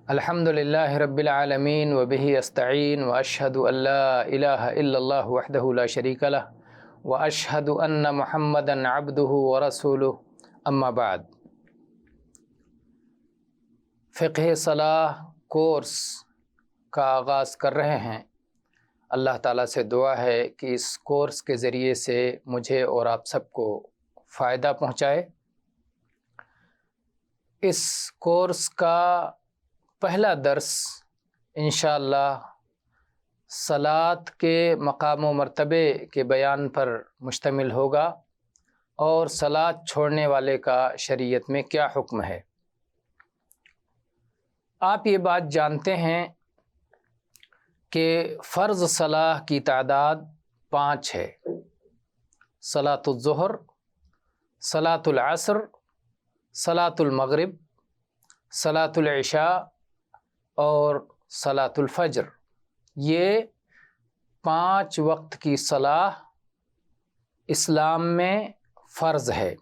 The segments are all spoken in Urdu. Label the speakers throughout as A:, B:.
A: الحمدللہ رب العالمین وبہ استعین واشہد ان لا الہ الا اللہ وحدہ لا شریک لہ واشہد ان محمدا عبدہ ورسولہ اما بعد۔ فقہ صلاح کورس کا آغاز کر رہے ہیں۔ اللہ تعالیٰ سے دعا ہے کہ اس کورس کے ذریعے سے مجھے اور آپ سب کو فائدہ پہنچائے۔ اس کورس کا پہلا درس انشاءاللہ صلاۃ کے مقام و مرتبے کے بیان پر مشتمل ہوگا اور صلاۃ چھوڑنے والے کا شریعت میں کیا حکم ہے۔ آپ یہ بات جانتے ہیں کہ فرض صلاح کی تعداد 5 ہے: صلاۃ الظہر، صلاۃ العصر، صلاۃ المغرب، صلاۃ العشاء اور صلاۃ الفجر۔ یہ 5 وقت کی صلاح اسلام میں فرض ہے۔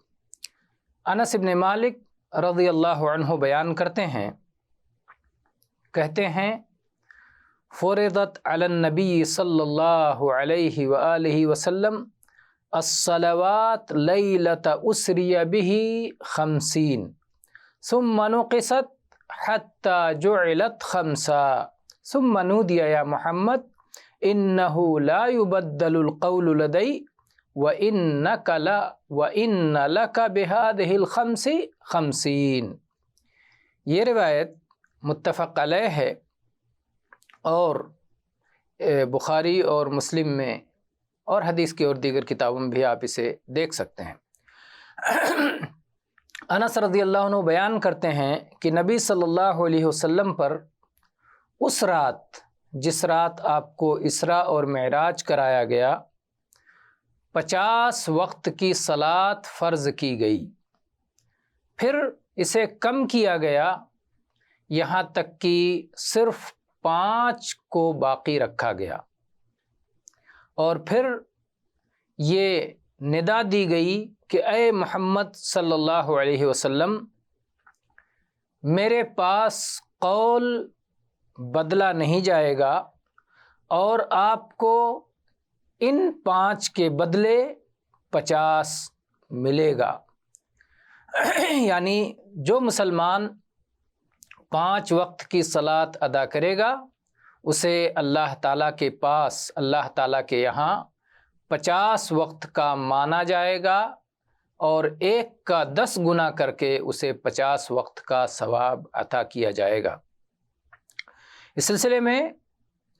A: انس بن مالک رضی اللہ عنہ بیان کرتے ہیں، کہتے ہیں فرضت علی النبی صلی اللہ علیہ وآلہ وسلم الصلوات لیلۃ اسری بہ 50 ثم نقصت حتی جعلت 5 ثم نودی یا محمد انہ لا یبدل القول لدی وَإِنَّ لَكَ بِهَذِهِ الْخَمْسِ 50۔ یہ روایت متفق علیہ ہے اور بخاری اور مسلم میں اور حدیث کی اور دیگر کتابوں میں بھی آپ اسے دیکھ سکتے ہیں۔ انس رضی اللہ عنہ بیان کرتے ہیں کہ نبی صلی اللہ علیہ وسلم پر اس رات، جس رات آپ کو اسراء اور معراج کرایا گیا، 50 وقت کی صلاۃ فرض کی گئی، پھر اسے کم کیا گیا یہاں تک کہ صرف 5 کو باقی رکھا گیا، اور پھر یہ ندا دی گئی کہ اے محمد صلی اللہ علیہ وسلم، میرے پاس قول بدلا نہیں جائے گا اور آپ کو ان 5 کے بدلے 50 ملے گا۔ یعنی جو مسلمان 5 وقت کی صلاۃ ادا کرے گا اسے اللہ تعالیٰ کے پاس، اللہ تعالیٰ کے یہاں 50 وقت کا مانا جائے گا اور 1 کا 10 گنا کر کے اسے 50 وقت کا ثواب عطا کیا جائے گا۔ اس سلسلے میں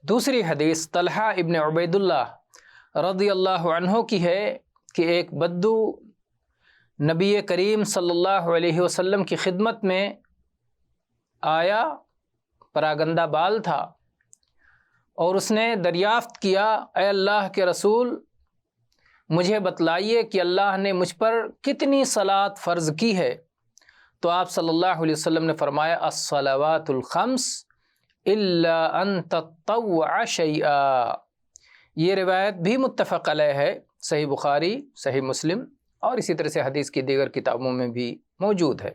A: دوسری حدیث طلحہ ابن عبید اللہ رضی اللہ عنہ کی ہے کہ ایک بدو نبی کریم صلی اللہ علیہ وسلم کی خدمت میں آیا، پراگندہ بال تھا، اور اس نے دریافت کیا، اے اللہ کے رسول، مجھے بتلائیے کہ اللہ نے مجھ پر کتنی صلاۃ فرض کی ہے؟ تو آپ صلی اللہ علیہ وسلم نے فرمایا الصلوات الخمس الا ان تطوع شیئا۔ یہ روایت بھی متفق علیہ ہے، صحیح بخاری، صحیح مسلم اور اسی طرح سے حدیث کی دیگر کتابوں میں بھی موجود ہے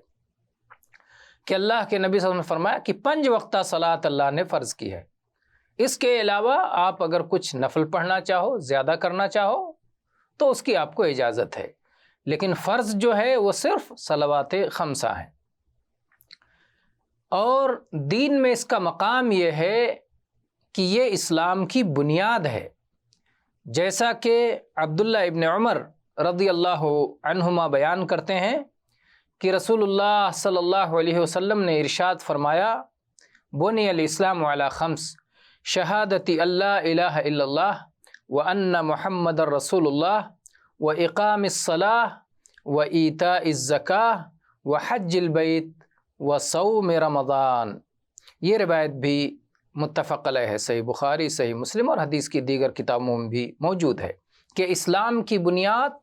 A: کہ اللہ کے نبی صلی اللہ علیہ وسلم نے فرمایا کہ 5 وقتہ صلاۃ اللہ نے فرض کی ہے۔ اس کے علاوہ آپ اگر کچھ نفل پڑھنا چاہو، زیادہ کرنا چاہو تو اس کی آپ کو اجازت ہے، لیکن فرض جو ہے وہ صرف صلوات 5 ہیں۔ اور دین میں اس کا مقام یہ ہے کہ یہ اسلام کی بنیاد ہے، جیسا کہ عبداللہ ابن عمر رضی اللہ عنہما بیان کرتے ہیں کہ رسول اللہ صلی اللہ علیہ وسلم نے ارشاد فرمایا بنی الاسلام علی 5 شہادت اللہ الہ الا اللہ وان محمد رسول اللہ واقام الصلاۃ وایتاء الزکاۃ وحج البیت وصوم رمضان۔ یہ روایت بھی متفق علیہ ہے، صحیح بخاری، صحیح مسلم اور حدیث کی دیگر کتابوں میں بھی موجود ہے کہ اسلام کی بنیاد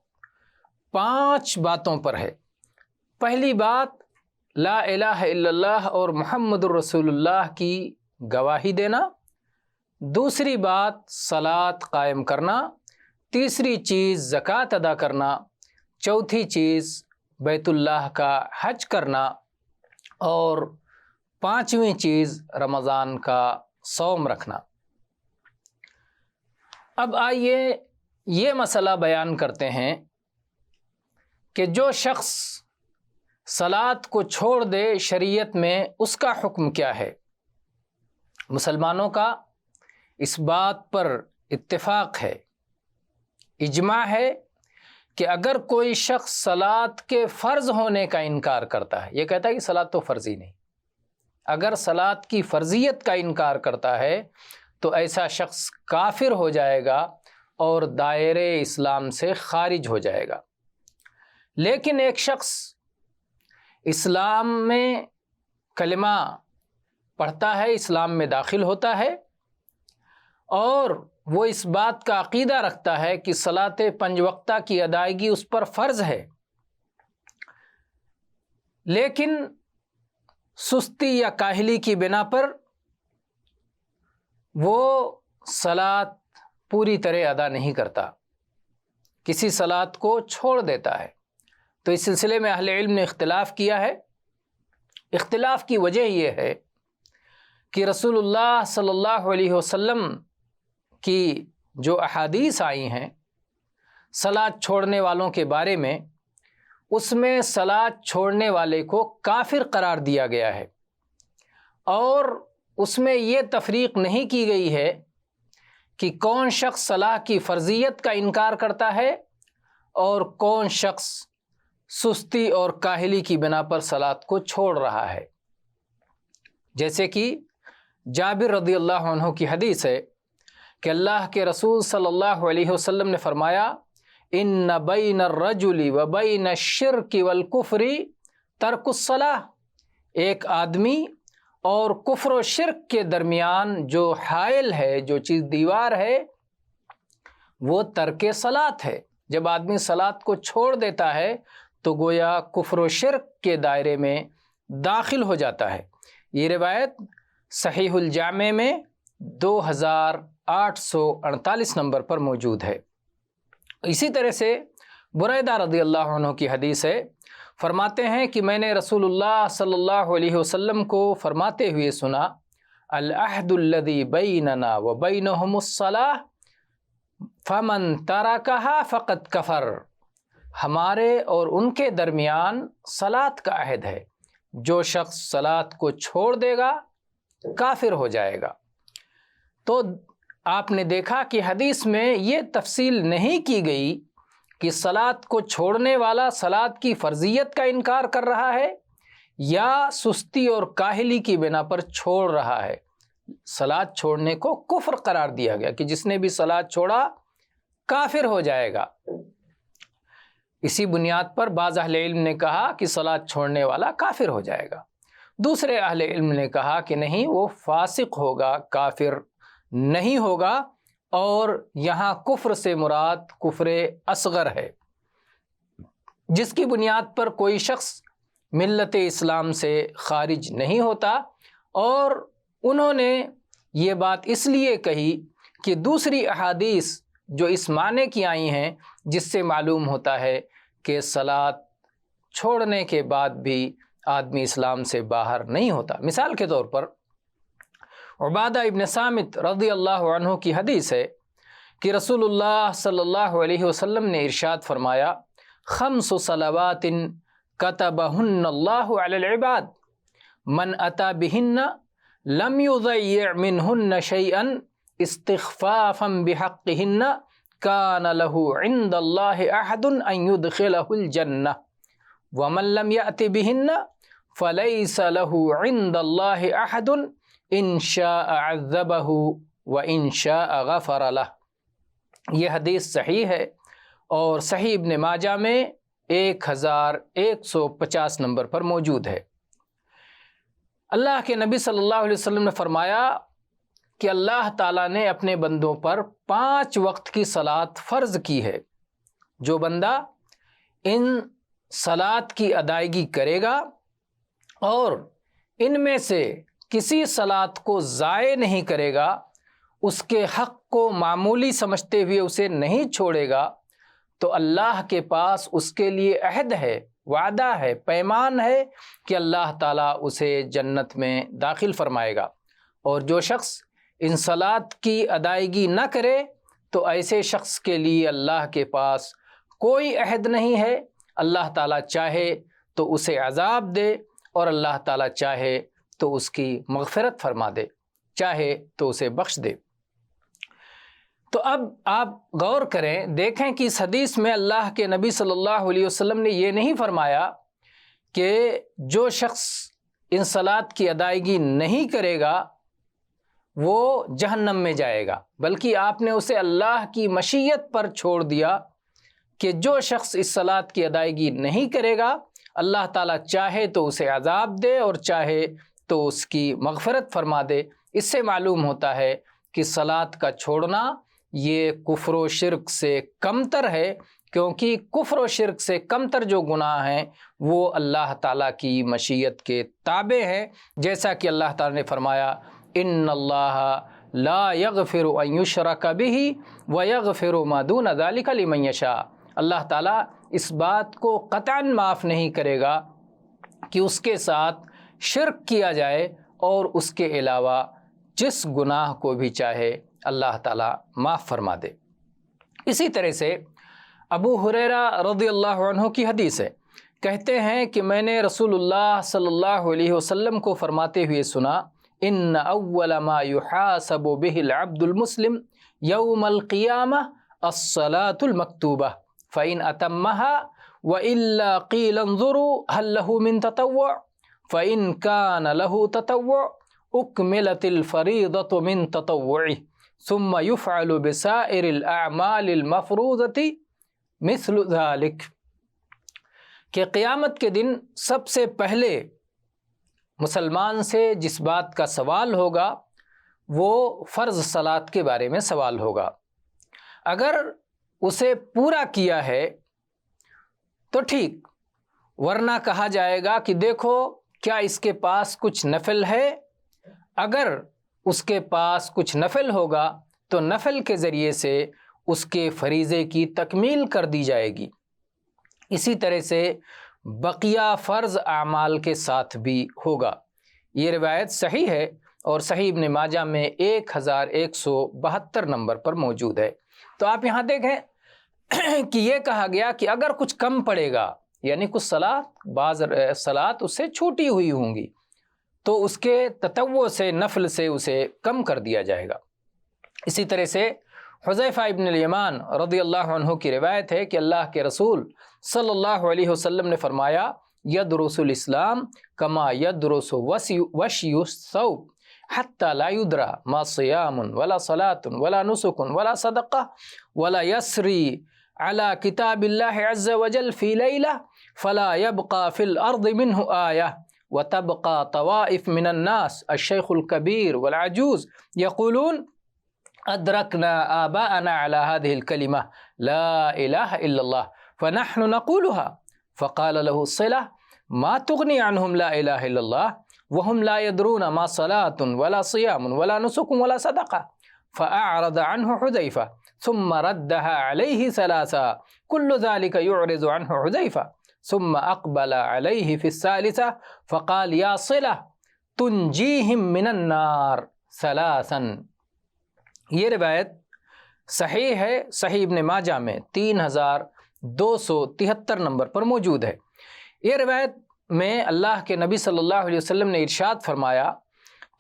A: 5 باتوں پر ہے۔ پہلی بات لا الہ الا اللہ اور محمد الرسول اللہ کی گواہی دینا، دوسری بات صلاۃ قائم کرنا، تیسری چیز زکوٰۃ ادا کرنا، چوتھی چیز بیت اللہ کا حج کرنا، اور 5ویں چیز رمضان کا صوم رکھنا۔ اب آئیے یہ مسئلہ بیان کرتے ہیں کہ جو شخص صلاۃ کو چھوڑ دے شریعت میں اس کا حکم کیا ہے۔ مسلمانوں کا اس بات پر اتفاق ہے، اجماع ہے کہ اگر کوئی شخص صلاۃ کے فرض ہونے کا انکار کرتا ہے، یہ کہتا ہے کہ صلاۃ تو فرض ہی نہیں، اگر صلاۃ کی فرضیت کا انکار کرتا ہے تو ایسا شخص کافر ہو جائے گا اور دائرے اسلام سے خارج ہو جائے گا۔ لیکن ایک شخص اسلام میں کلمہ پڑھتا ہے، اسلام میں داخل ہوتا ہے اور وہ اس بات کا عقیدہ رکھتا ہے کہ صلاۃ 5 وقتہ کی ادائیگی اس پر فرض ہے، لیکن سستی یا کاہلی کی بنا پر وہ صلاۃ پوری طرح ادا نہیں کرتا، کسی صلاۃ کو چھوڑ دیتا ہے، تو اس سلسلے میں اہل علم نے اختلاف کیا ہے۔ اختلاف کی وجہ یہ ہے کہ رسول اللہ صلی اللہ علیہ وسلم کی جو احادیث آئی ہیں صلاۃ چھوڑنے والوں کے بارے میں، اس میں صلاۃ چھوڑنے والے کو کافر قرار دیا گیا ہے، اور اس میں یہ تفریق نہیں کی گئی ہے کہ کون شخص صلاۃ کی فرضیت کا انکار کرتا ہے اور کون شخص سستی اور کاہلی کی بنا پر صلاۃ کو چھوڑ رہا ہے۔ جیسے کہ جابر رضی اللہ عنہ کی حدیث ہے کہ اللہ کے رسول صلی اللہ علیہ وسلم نے فرمایا، ان بین الرجل و بین الشرک والکفر ترک الصلاۃ، ایک آدمی اور کفر و شرک کے درمیان جو حائل ہے، جو چیز دیوار ہے، وہ ترک صلاۃ ہے۔ جب آدمی صلاۃ کو چھوڑ دیتا ہے تو گویا کفر و شرک کے دائرے میں داخل ہو جاتا ہے۔ یہ روایت صحیح الجامع میں 2848 نمبر پر موجود ہے۔ اسی طرح سے بریدہ رضی اللہ عنہ کی حدیث ہے، فرماتے ہیں کہ میں نے رسول اللہ صلی اللہ علیہ وسلم کو فرماتے ہوئے سنا، العہد الذی بیننا و بینہم الصلاۃ فمن ترکہا فقد کفر، ہمارے اور ان کے درمیان صلاۃ کا عہد ہے، جو شخص صلاۃ کو چھوڑ دے گا کافر ہو جائے گا۔ تو آپ نے دیکھا کہ حدیث میں یہ تفصیل نہیں کی گئی کہ صلاۃ کو چھوڑنے والا صلاۃ کی فرضیت کا انکار کر رہا ہے یا سستی اور کاہلی کی بنا پر چھوڑ رہا ہے۔ صلاۃ چھوڑنے کو کفر قرار دیا گیا کہ جس نے بھی صلاۃ چھوڑا کافر ہو جائے گا۔ اسی بنیاد پر بعض اہل علم نے کہا کہ صلاۃ چھوڑنے والا کافر ہو جائے گا، دوسرے اہل علم نے کہا کہ نہیں، وہ فاسق ہوگا، کافر نہیں ہوگا، اور یہاں کفر سے مراد کفر اصغر ہے، جس کی بنیاد پر کوئی شخص ملت اسلام سے خارج نہیں ہوتا۔ اور انہوں نے یہ بات اس لیے کہی کہ دوسری احادیث جو اس معنی کی آئی ہیں، جس سے معلوم ہوتا ہے کہ صلاۃ چھوڑنے کے بعد بھی آدمی اسلام سے باہر نہیں ہوتا۔ مثال کے طور پر عبادہ ابن صامت رضی اللہ عنہ کی حدیث ہے کہ رسول اللہ صلی اللہ علیہ وسلم نے ارشاد فرمایا، 5 صلوات کتبہن اللہ علی العباد من اتی بہن لم یضیع منہن شیئا استخفافا بحقہن کان لہ عند اللہ عہد ان یدخلہ الجنہ ومن لم یأت بہن فلیس لہ عند اللہ عہد ان شاء عذبہ وان شاء غفر لہ۔ یہ حدیث صحیح ہے اور صحیح ابن ماجہ میں 1150 نمبر پر موجود ہے۔ اللہ کے نبی صلی اللہ علیہ وسلم نے فرمایا کہ اللہ تعالیٰ نے اپنے بندوں پر 5 وقت کی صلاۃ فرض کی ہے، جو بندہ ان صلاۃ کی ادائیگی کرے گا اور ان میں سے کسی صلاۃ کو ضائع نہیں کرے گا، اس کے حق کو معمولی سمجھتے ہوئے اسے نہیں چھوڑے گا، تو اللہ کے پاس اس کے لیے عہد ہے، وعدہ ہے، پیمان ہے کہ اللہ تعالیٰ اسے جنت میں داخل فرمائے گا۔ اور جو شخص ان صلات کی ادائیگی نہ کرے تو ایسے شخص کے لیے اللہ کے پاس کوئی عہد نہیں ہے۔ اللہ تعالیٰ چاہے تو اسے عذاب دے اور اللہ تعالیٰ چاہے تو اس کی مغفرت فرما دے، چاہے تو اسے بخش دے۔ تو اب آپ غور کریں، دیکھیں کہ اس حدیث میں اللہ کے نبی صلی اللہ علیہ وسلم نے یہ نہیں فرمایا کہ جو شخص ان صلات کی ادائیگی نہیں کرے گا وہ جہنم میں جائے گا، بلکہ آپ نے اسے اللہ کی مشیت پر چھوڑ دیا کہ جو شخص اس صلات کی ادائیگی نہیں کرے گا اللہ تعالیٰ چاہے تو اسے عذاب دے اور چاہے تو اس کی مغفرت فرما دے۔ اس سے معلوم ہوتا ہے کہ صلات کا چھوڑنا یہ کفر و شرک سے کمتر ہے، کیونکہ کفر و شرک سے کمتر جو گناہ ہیں وہ اللہ تعالیٰ کی مشیت کے تابع ہیں، جیسا کہ اللہ تعالیٰ نے فرمایا ان اللہ لا یغفر ان یشرک بہ ویغفر ما دون ذلک لمن یشاء۔ اللہ تعالیٰ اس بات کو قطعاً معاف نہیں کرے گا کہ اس کے ساتھ شرک کیا جائے اور اس کے علاوہ جس گناہ کو بھی چاہے اللہ تعالیٰ معاف فرما دے۔ اسی طرح سے ابو ہریرہ رضی اللہ عنہ کی حدیث ہے، کہتے ہیں کہ میں نے رسول اللہ صلی اللہ علیہ وسلم کو فرماتے ہوئے سنا ان اول ما يحاسب به العبد المسلم یوم القیامہ الصلاة المکتوبہ فإن أتمها وإلا قيل انظروا هل له من تطوع فإن كان له تطوع أكملت الفريضة من تطوعه ثم يفعل بسائر الأعمال المفروضة مثل ذلك۔ کہ قیامت کے دن سب سے پہلے مسلمان سے جس بات کا سوال ہوگا وہ فرض صلات کے بارے میں سوال ہوگا۔ اگر اسے پورا کیا ہے تو ٹھیک، ورنہ کہا جائے گا کہ دیکھو کیا اس کے پاس کچھ نفل ہے۔ اگر اس کے پاس کچھ نفل ہوگا تو نفل کے ذریعے سے اس کے فریضے کی تکمیل کر دی جائے گی۔ اسی طرح سے بقیہ فرض اعمال کے ساتھ بھی ہوگا۔ یہ روایت صحیح ہے اور صحیح ابن ماجہ میں 1172 نمبر پر موجود ہے۔ تو آپ یہاں دیکھیں کہ یہ کہا گیا کہ اگر کچھ کم پڑے گا، یعنی کچھ بعض صلات اس سے چھوٹی ہوئی ہوں گی، تو اس کے تطوع سے، نفل سے اسے کم کر دیا جائے گا۔ اسی طرح سے حذیفہ ابن الیمان رضی اللہ عنہ کی روایت ہے کہ اللہ کے رسول صلی اللہ علیہ وسلم نے فرمایا یدرس الاسلام کما یدرس وشی الثوب حتی لا یدرا ما صیام ولا صلاة ولا نسک ولا صدقہ ولا یسری علی کتاب اللہ عز وجل فی لیلہ فلا یبقى فی الارض منہ آیہ وتبقى طوائف من الناس الشیخ الکبیر والعجوز یقولون ادرکنا آباءنا على هذه الكلمة لا إله إلا الله فنحن نقولها فقال له الصلة ما تغني عنهم لا إله إلا الله وهم لا يدرون ما صلاة ولا صيام ولا نسك ولا صدقة فأعرض عنه حذيفة ثم ردها عليه ثلاثا كل ذلك يعرض عنه حذيفة ثم أقبل عليه في الثالثة فقال يا صلة تنجيهم من النار ثلاثا۔ یہ روایت صحیح ہے، صحیح ابن ماجہ میں 3273 نمبر پر موجود ہے۔ یہ روایت میں اللہ کے نبی صلی اللہ علیہ وسلم نے ارشاد فرمایا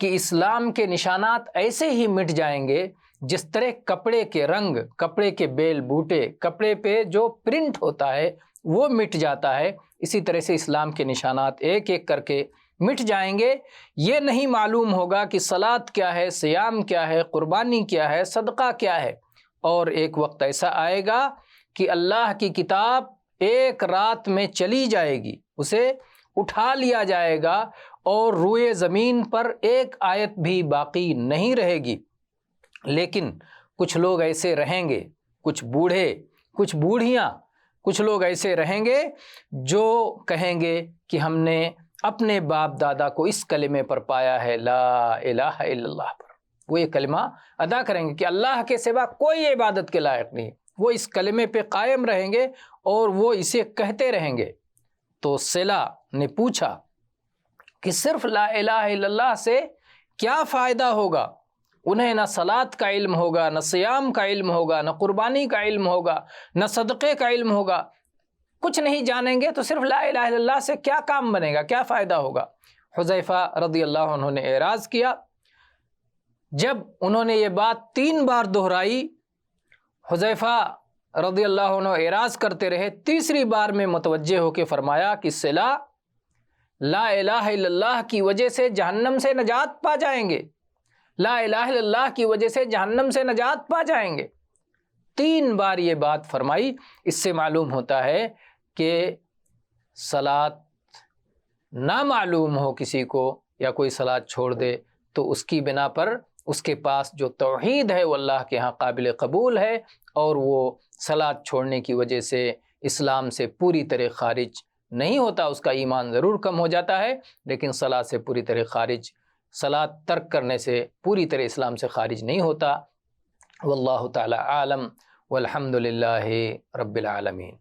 A: کہ اسلام کے نشانات ایسے ہی مٹ جائیں گے جس طرح کپڑے کے رنگ، کپڑے کے بیل بوٹے، کپڑے پہ جو پرنٹ ہوتا ہے وہ مٹ جاتا ہے، اسی طرح سے اسلام کے نشانات ایک ایک کر کے مٹ جائیں گے۔ یہ نہیں معلوم ہوگا کہ صلاۃ کیا ہے، صیام کیا ہے، قربانی کیا ہے، صدقہ کیا ہے۔ اور ایک وقت ایسا آئے گا کہ اللہ کی کتاب ایک رات میں چلی جائے گی، اسے اٹھا لیا جائے گا اور روئے زمین پر ایک آیت بھی باقی نہیں رہے گی۔ لیکن کچھ لوگ ایسے رہیں گے، کچھ بوڑھے، کچھ بوڑھیاں، کچھ لوگ ایسے رہیں گے جو کہیں گے کہ ہم نے اپنے باپ دادا کو اس کلمے پر پایا ہے، لا الہ الا اللہ پر۔ وہ یہ کلمہ ادا کریں گے کہ اللہ کے سوا کوئی عبادت کے لائق نہیں، وہ اس کلمے پہ قائم رہیں گے اور وہ اسے کہتے رہیں گے۔ تو صلہ نے پوچھا کہ صرف لا الہ الا اللہ سے کیا فائدہ ہوگا؟ انہیں نہ صلاۃ کا علم ہوگا، نہ صیام کا علم ہوگا، نہ قربانی کا علم ہوگا، نہ صدقے کا علم ہوگا، کچھ نہیں جانیں گے تو صرف لا الہ الا اللہ سے کیا کام بنے گا، کیا فائدہ ہوگا؟ حذیفہ رضی اللہ عنہ نے اعراض کیا۔ جب انہوں نے یہ بات 3 بار دہرائی، حذیفہ رضی اللہ عنہ اعراض کرتے رہے، تیسری بار میں متوجہ ہو کے فرمایا کہ صلہ لا الہ الا اللہ کی وجہ سے جہنم سے نجات پا جائیں گے، لا الہ الا اللہ کی وجہ سے جہنم سے نجات پا جائیں گے۔ 3 بار یہ بات فرمائی۔ اس سے معلوم ہوتا ہے کہ صلاۃ نہ معلوم ہو کسی کو یا کوئی صلاۃ چھوڑ دے تو اس کی بنا پر اس کے پاس جو توحید ہے وہ اللہ کے ہاں قابل قبول ہے، اور وہ صلاۃ چھوڑنے کی وجہ سے اسلام سے پوری طرح خارج نہیں ہوتا، اس کا ایمان ضرور کم ہو جاتا ہے لیکن صلاۃ سے پوری طرح خارج، صلاۃ ترک کرنے سے پوری طرح اسلام سے خارج نہیں ہوتا۔ واللہ تعالی عالم، والحمد للہ رب العالمین۔